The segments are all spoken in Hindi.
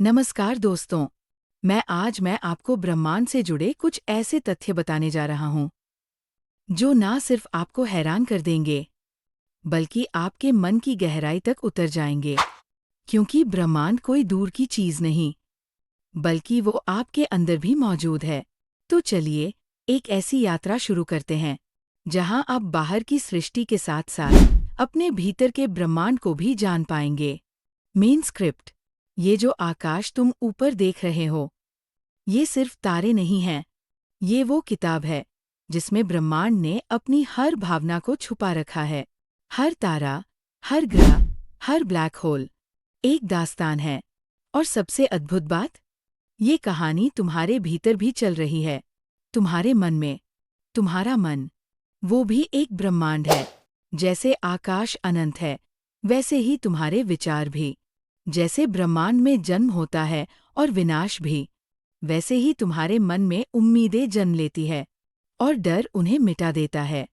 नमस्कार दोस्तों। मैं आपको ब्रह्मांड से जुड़े कुछ ऐसे तथ्य बताने जा रहा हूँ जो ना सिर्फ आपको हैरान कर देंगे बल्कि आपके मन की गहराई तक उतर जाएंगे। क्योंकि ब्रह्मांड कोई दूर की चीज नहीं बल्कि वो आपके अंदर भी मौजूद है। तो चलिए एक ऐसी यात्रा शुरू करते हैं जहां आप बाहर की सृष्टि के साथ साथ अपने भीतर के ब्रह्मांड को भी जान पाएंगे। Main script. ये जो आकाश तुम ऊपर देख रहे हो, ये सिर्फ तारे नहीं हैं। ये वो किताब है जिसमें ब्रह्मांड ने अपनी हर भावना को छुपा रखा है। हर तारा, हर ग्रह, हर ब्लैक होल एक दास्तान है। और सबसे अद्भुत बात, ये कहानी तुम्हारे भीतर भी चल रही है। तुम्हारे मन में। तुम्हारा मन, वो भी एक ब्रह्मांड है। जैसे आकाश अनंत है, वैसे ही तुम्हारे विचार भी। जैसे ब्रह्मांड में जन्म होता है और विनाश भी, वैसे ही तुम्हारे मन में उम्मीदें जन्म लेती है और डर उन्हें मिटा देता है।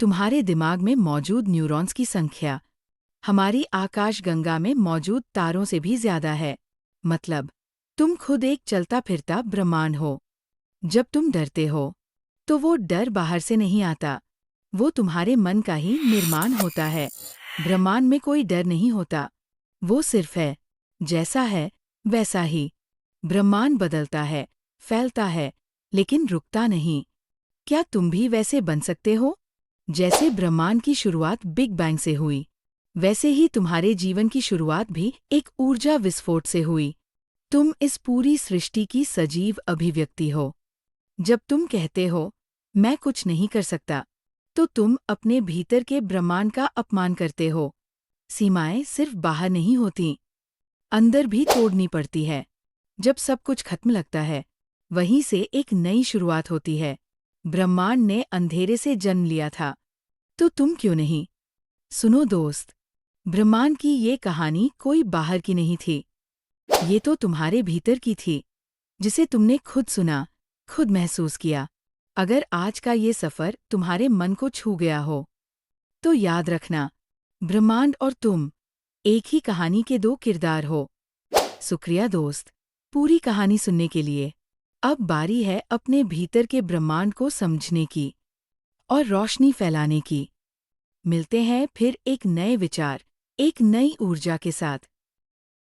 तुम्हारे दिमाग में मौजूद न्यूरॉन्स की संख्या हमारी आकाशगंगा में मौजूद तारों से भी ज्यादा है। मतलब, तुम खुद एक चलता फिरता ब्रह्मांड हो। जब तुम डरते हो, तो वो डर बाहर से नहीं आता, वो तुम्हारे मन का ही निर्माण होता है। ब्रह्मांड में कोई डर नहीं होता, वो सिर्फ है। जैसा है वैसा ही। ब्रह्मांड बदलता है, फैलता है, लेकिन रुकता नहीं। क्या तुम भी वैसे बन सकते हो? जैसे ब्रह्मांड की शुरुआत बिग बैंग से हुई, वैसे ही तुम्हारे जीवन की शुरुआत भी एक ऊर्जा विस्फोट से हुई। तुम इस पूरी सृष्टि की सजीव अभिव्यक्ति हो। जब तुम कहते हो, मैं कुछ नहीं कर सकता, तो तुम अपने भीतर के ब्रह्मांड का अपमान करते हो। सीमाएं सिर्फ बाहर नहीं होती, अंदर भी तोड़नी पड़ती है। जब सब कुछ खत्म लगता है, वहीं से एक नई शुरुआत होती है। ब्रह्मांड ने अंधेरे से जन्म लिया था, तो तुम क्यों नहीं? सुनो दोस्त, ब्रह्मांड की ये कहानी कोई बाहर की नहीं थी। ये तो तुम्हारे भीतर की थी, जिसे तुमने खुद सुना, खुद महसूस किया। अगर आज का ये सफर तुम्हारे मन को छू गया हो, तो याद रखना, ब्रह्मांड और तुम एक ही कहानी के दो किरदार हो। शुक्रिया दोस्त, पूरी कहानी सुनने के लिए। अब बारी है अपने भीतर के ब्रह्मांड को समझने की और रोशनी फैलाने की। मिलते हैं फिर एक नए विचार, एक नई ऊर्जा के साथ।